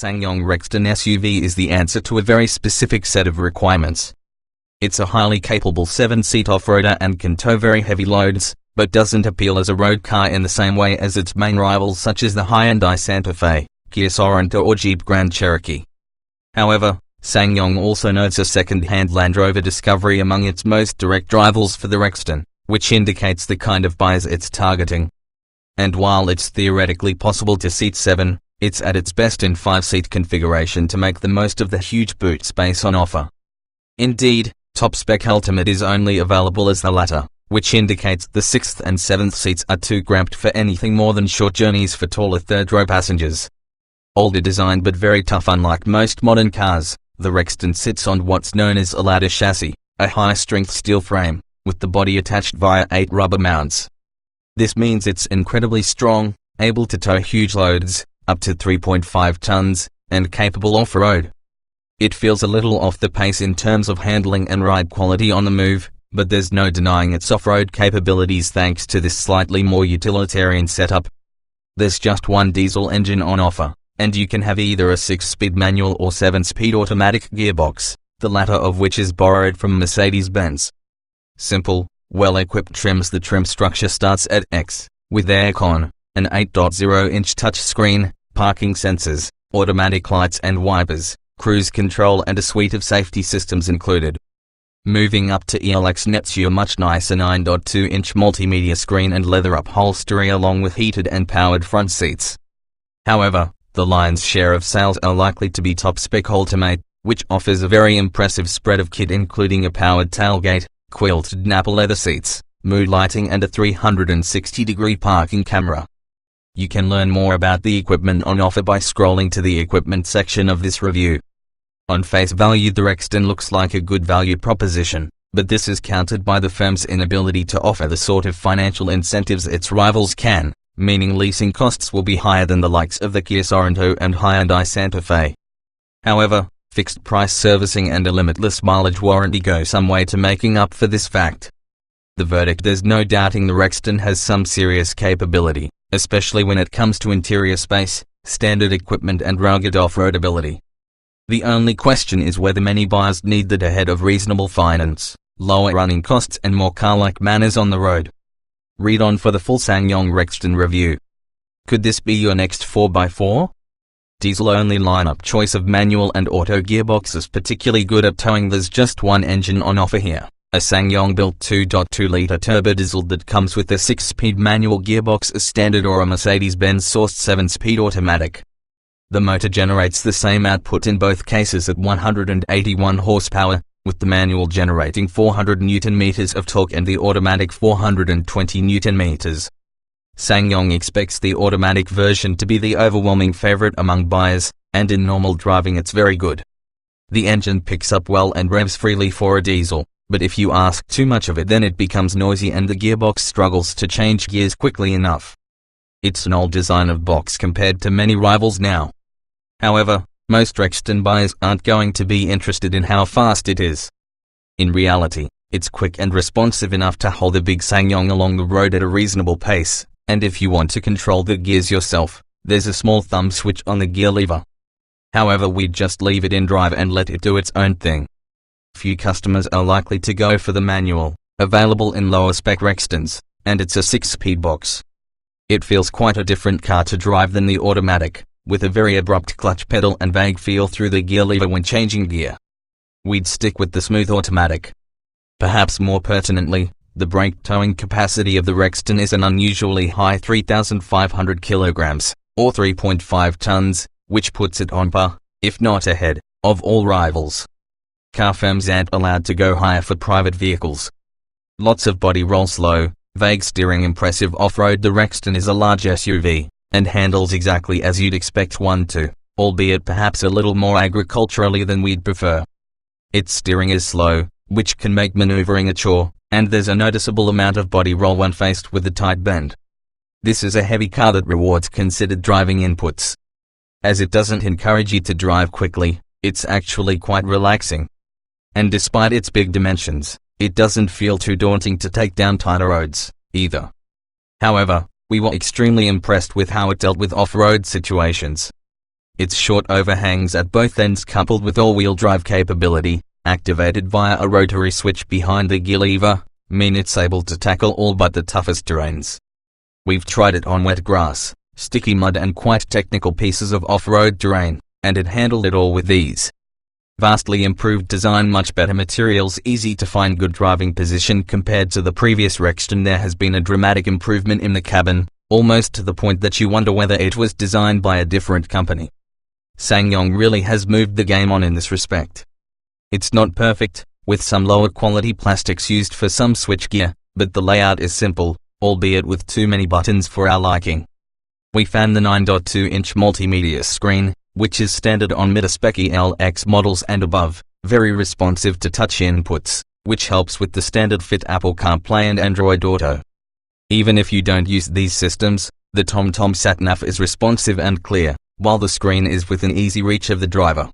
SsangYong Rexton SUV is the answer to a very specific set of requirements. It's a highly capable 7-seat off-roader and can tow very heavy loads, but doesn't appeal as a road car in the same way as its main rivals such as the Hyundai Santa Fe, Kia Sorento or Jeep Grand Cherokee. However, SsangYong also notes a second-hand Land Rover Discovery among its most direct rivals for the Rexton, which indicates the kind of buyers it's targeting. And while it's theoretically possible to seat 7, it's at its best in 5-seat configuration to make the most of the huge boot space on offer. Indeed, top spec Ultimate is only available as the latter, which indicates the 6th and 7th seats are too cramped for anything more than short journeys for taller third-row passengers. Older design but very tough. Unlike most modern cars, the Rexton sits on what's known as a ladder chassis, a high-strength steel frame, with the body attached via 8 rubber mounts. This means it's incredibly strong, able to tow huge loads, up to 3.5 tons, and capable off-road. It feels a little off the pace in terms of handling and ride quality on the move, but there's no denying its off-road capabilities thanks to this slightly more utilitarian setup. There's just one diesel engine on offer, and you can have either a 6-speed manual or 7-speed automatic gearbox, the latter of which is borrowed from Mercedes-Benz. Simple, well-equipped trims. The trim structure starts at X, with aircon, an 8.0-inch touchscreen, parking sensors, automatic lights and wipers, cruise control and a suite of safety systems included. Moving up to ELX nets you a much nicer 9.2-inch multimedia screen and leather upholstery along with heated and powered front seats. However, the lion's share of sales are likely to be top-spec Ultimate, which offers a very impressive spread of kit including a powered tailgate, quilted Napa leather seats, mood lighting and a 360-degree parking camera. You can learn more about the equipment on offer by scrolling to the equipment section of this review. On face value, the Rexton looks like a good value proposition, but this is countered by the firm's inability to offer the sort of financial incentives its rivals can, meaning leasing costs will be higher than the likes of the Kia Sorento and Hyundai Santa Fe. However, fixed price servicing and a limitless mileage warranty go some way to making up for this fact. The verdict: there's no doubting the Rexton has some serious capability, especially when it comes to interior space, standard equipment and rugged off-road ability. The only question is whether many buyers need that ahead of reasonable finance, lower running costs and more car-like manners on the road. Read on for the full SsangYong Rexton review. Could this be your next 4x4? Diesel-only lineup choice of manual and auto gearboxes particularly good at towing. There's just one engine on offer here, a SsangYong-built 2.2-liter turbo diesel that comes with a 6-speed manual gearbox as standard or a Mercedes-Benz sourced 7-speed automatic. The motor generates the same output in both cases at 181 horsepower, with the manual generating 400 Nm of torque and the automatic 420 Nm. SsangYong expects the automatic version to be the overwhelming favorite among buyers, and in normal driving it's very good. The engine picks up well and revs freely for a diesel, but if you ask too much of it then it becomes noisy and the gearbox struggles to change gears quickly enough. It's an old design of box compared to many rivals now. However, most Rexton buyers aren't going to be interested in how fast it is. In reality, it's quick and responsive enough to hold the big SsangYong along the road at a reasonable pace, and if you want to control the gears yourself, there's a small thumb switch on the gear lever. However, we'd just leave it in drive and let it do its own thing. Few customers are likely to go for the manual, available in lower spec Rextons, and it's a 6-speed box. It feels quite a different car to drive than the automatic, with a very abrupt clutch pedal and vague feel through the gear lever when changing gear. We'd stick with the smooth automatic. Perhaps more pertinently, the brake towing capacity of the Rexton is an unusually high 3,500 kilograms, or 3.5 tons, which puts it on par, if not ahead, of all rivals. Car firms aren't allowed to go higher for private vehicles. Lots of body roll, slow, vague steering, impressive off-road. The Rexton is a large SUV, and handles exactly as you'd expect one to, albeit perhaps a little more agriculturally than we'd prefer. Its steering is slow, which can make maneuvering a chore, and there's a noticeable amount of body roll when faced with a tight bend. This is a heavy car that rewards considered driving inputs. As it doesn't encourage you to drive quickly, it's actually quite relaxing. And despite its big dimensions, it doesn't feel too daunting to take down tighter roads, either. However, we were extremely impressed with how it dealt with off-road situations. Its short overhangs at both ends coupled with all-wheel drive capability, activated via a rotary switch behind the gear lever, mean it's able to tackle all but the toughest terrains. We've tried it on wet grass, sticky mud and quite technical pieces of off-road terrain, and it handled it all with ease. Vastly improved design, much better materials, easy to find, good driving position compared to the previous Rexton. There has been a dramatic improvement in the cabin, almost to the point that you wonder whether it was designed by a different company. SsangYong really has moved the game on in this respect. It's not perfect, with some lower quality plastics used for some switchgear, but the layout is simple, albeit with too many buttons for our liking. We found the 9.2-inch multimedia screen, which is standard on mid-spec ELX models and above, very responsive to touch inputs, which helps with the standard fit Apple CarPlay and Android Auto. Even if you don't use these systems, the TomTom sat-nav is responsive and clear, while the screen is within easy reach of the driver.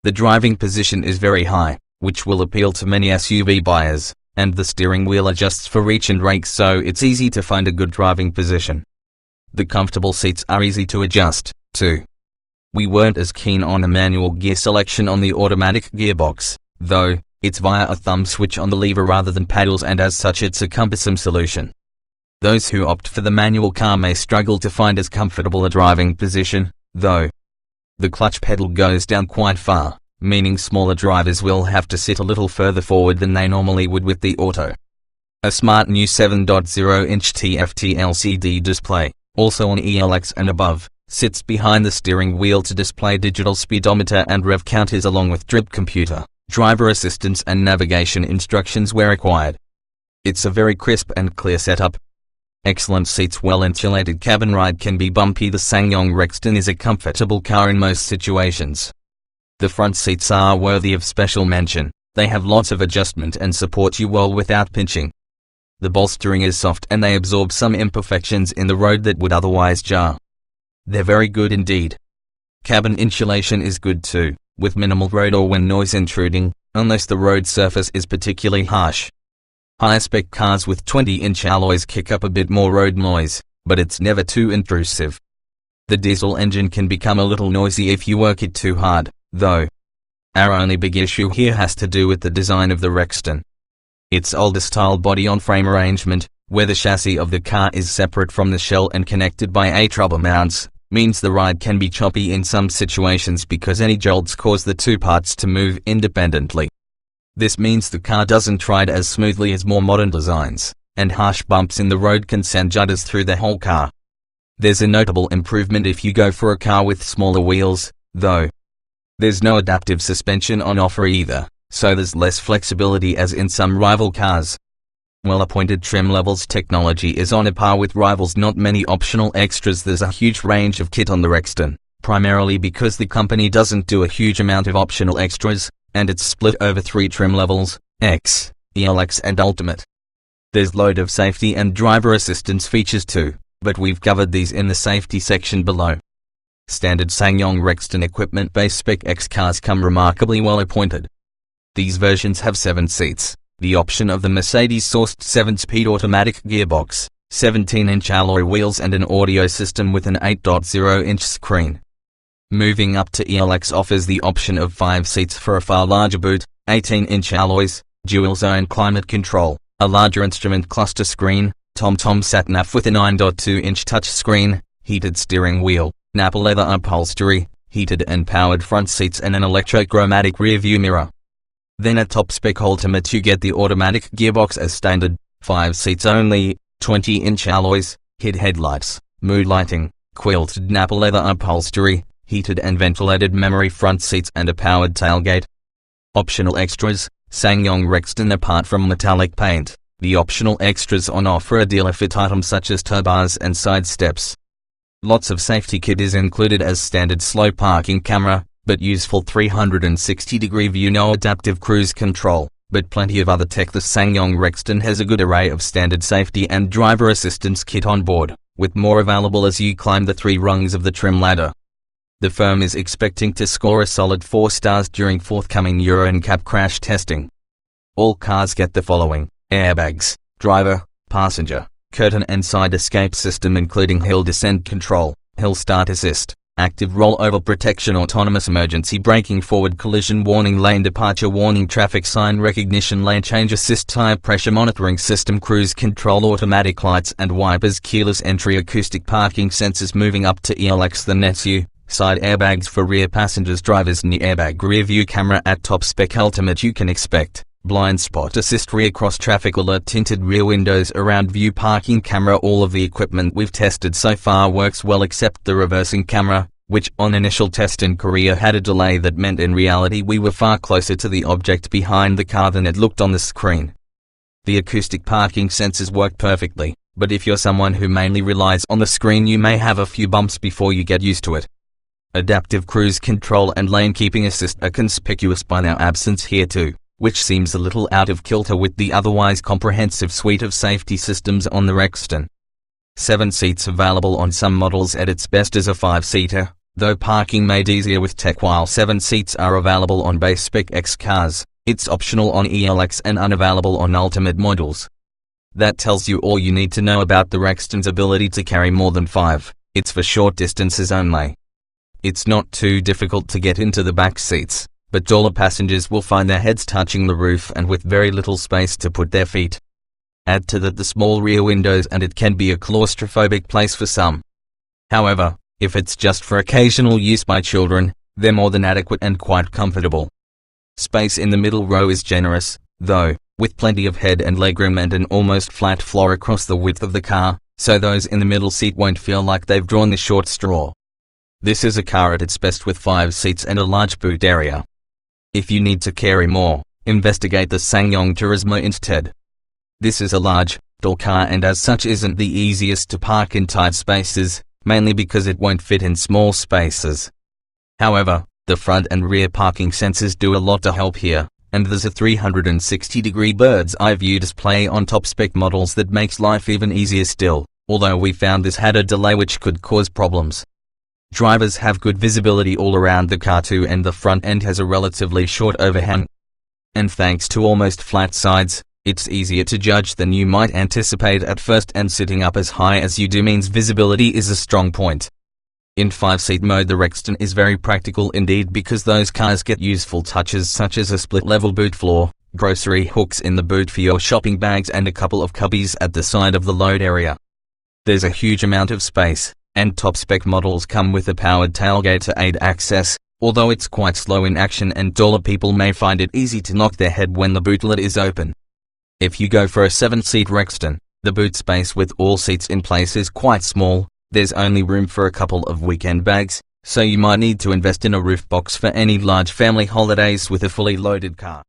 The driving position is very high, which will appeal to many SUV buyers, and the steering wheel adjusts for reach and rake, so it's easy to find a good driving position. The comfortable seats are easy to adjust, too. We weren't as keen on a manual gear selection on the automatic gearbox, though. It's via a thumb switch on the lever rather than paddles, and as such it's a cumbersome solution. Those who opt for the manual car may struggle to find as comfortable a driving position, though. The clutch pedal goes down quite far, meaning smaller drivers will have to sit a little further forward than they normally would with the auto. A smart new 7.0-inch TFT LCD display, also on ELX and above, sits behind the steering wheel to display digital speedometer and rev counters along with trip computer, driver assistance and navigation instructions where required. It's a very crisp and clear setup. Excellent seats, well-insulated cabin. Ride can be bumpy. The SsangYong Rexton is a comfortable car in most situations. The front seats are worthy of special mention. They have lots of adjustment and support you well without pinching. The bolstering is soft and they absorb some imperfections in the road that would otherwise jar. They're very good indeed. Cabin insulation is good too, with minimal road or wind noise intruding, unless the road surface is particularly harsh. High-spec cars with 20-inch alloys kick up a bit more road noise, but it's never too intrusive. The diesel engine can become a little noisy if you work it too hard, though. Our only big issue here has to do with the design of the Rexton. Its older-style body-on-frame arrangement, where the chassis of the car is separate from the shell and connected by A-trouble mounts, means the ride can be choppy in some situations because any jolts cause the two parts to move independently. This means the car doesn't ride as smoothly as more modern designs, and harsh bumps in the road can send judders through the whole car. There's a notable improvement if you go for a car with smaller wheels, though. There's no adaptive suspension on offer either, so there's less flexibility as in some rival cars. Well-appointed trim levels. Technology is on a par with rivals, not many optional extras. There's a huge range of kit on the Rexton, primarily because the company doesn't do a huge amount of optional extras, and it's split over 3 trim levels, X, ELX and Ultimate. There's load of safety and driver assistance features too, but we've covered these in the safety section below. Standard SsangYong Rexton equipment. Base spec X cars come remarkably well appointed. These versions have 7 seats, the option of the Mercedes-sourced 7-speed automatic gearbox, 17-inch alloy wheels and an audio system with an 8.0-inch screen. Moving up to ELX offers the option of 5 seats for a far larger boot, 18-inch alloys, dual-zone climate control, a larger instrument cluster screen, TomTom sat-nav with a 9.2-inch touchscreen, heated steering wheel, Nappa leather upholstery, heated and powered front seats and an electrochromatic rear-view mirror. Then at top-spec Ultimate you get the automatic gearbox as standard, 5 seats only, 20-inch alloys, HID headlights, mood lighting, quilted Nappa leather upholstery, heated and ventilated memory front seats and a powered tailgate. Optional extras. SsangYong Rexton. Apart from metallic paint, the optional extras on offer are dealer-fit items such as tow bars and side steps. Lots of safety kit is included as standard slow parking camera, but useful 360-degree view, no adaptive cruise control, but plenty of other tech. The SsangYong Rexton has a good array of standard safety and driver assistance kit on board, with more available as you climb the 3 rungs of the trim ladder. The firm is expecting to score a solid 4 stars during forthcoming Euro NCAP crash testing. All cars get the following: airbags, driver, passenger, curtain and side escape system including hill descent control, hill start assist, active rollover protection, autonomous emergency braking, forward collision warning, lane departure warning, traffic sign recognition, lane change assist, tire pressure monitoring system, cruise control, automatic lights and wipers, keyless entry, acoustic parking sensors moving up to ELX, the NETU, side airbags for rear passengers, driver's knee airbag, rear view camera at top spec, ultimate you can expect, blind spot assist, rear cross traffic alert, tinted rear windows, around view parking camera. All of the equipment we've tested so far works well except the reversing camera, which on initial test in Korea had a delay that meant in reality we were far closer to the object behind the car than it looked on the screen. The acoustic parking sensors work perfectly, but if you're someone who mainly relies on the screen you may have a few bumps before you get used to it. Adaptive cruise control and lane keeping assist are conspicuous by their absence here too, which seems a little out of kilter with the otherwise comprehensive suite of safety systems on the Rexton. 7 seats available on some models at its best as a 5-seater, though parking made easier with tech. While 7 seats are available on base spec X cars, it's optional on ELX and unavailable on Ultimate models. That tells you all you need to know about the Rexton's ability to carry more than 5, it's for short distances only. It's not too difficult to get into the back seats, but taller passengers will find their heads touching the roof and with very little space to put their feet. Add to that the small rear windows and it can be a claustrophobic place for some. However, if it's just for occasional use by children, they're more than adequate and quite comfortable. Space in the middle row is generous, though, with plenty of head and legroom and an almost flat floor across the width of the car, so those in the middle seat won't feel like they've drawn the short straw. This is a car at its best with 5 seats and a large boot area. If you need to carry more, investigate the SsangYong Turismo instead. This is a large, tall car and as such isn't the easiest to park in tight spaces, mainly because it won't fit in small spaces. However, the front and rear parking sensors do a lot to help here, and there's a 360-degree bird's eye view display on top spec models that makes life even easier still, although we found this had a delay which could cause problems. Drivers have good visibility all around the car too, and the front end has a relatively short overhang. And thanks to almost flat sides, it's easier to judge than you might anticipate at first, and sitting up as high as you do means visibility is a strong point. In 5-seat mode the Rexton is very practical indeed, because those cars get useful touches such as a split-level boot floor, grocery hooks in the boot for your shopping bags and a couple of cubbies at the side of the load area. There's a huge amount of space, and top-spec models come with a powered tailgate to aid access, although it's quite slow in action and taller people may find it easy to knock their head when the boot lid is open. If you go for a 7-seat Rexton, the boot space with all seats in place is quite small, there's only room for a couple of weekend bags, so you might need to invest in a roof box for any large family holidays with a fully loaded car.